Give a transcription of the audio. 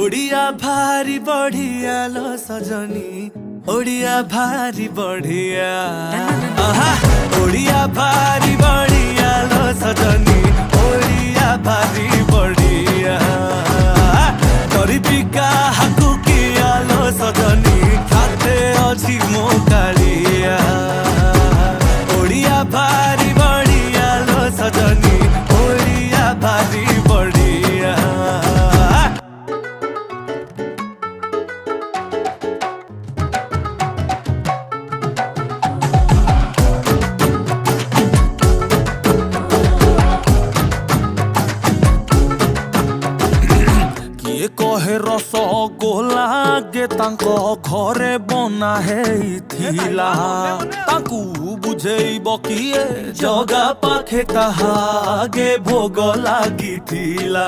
ओडिया भारी बढ़िया लो सजनी, ओडिया भारी बढ़िया। ओडिया भारी बढ़िया लो सजनी, ओडिया भारी बढ़िया। गरीबी का हाकु किया लो सजनी, खाते अच्छी मो कालिया। ओडिया भारी बढ़िया लो सजनी, ओडिया भारी बढ़िया। किए कहे रसगोला गे तांको घरे बना हेइथिला, तांकू बुझेइब किए जगा पाखे ताहा गे भोग लागिथिला।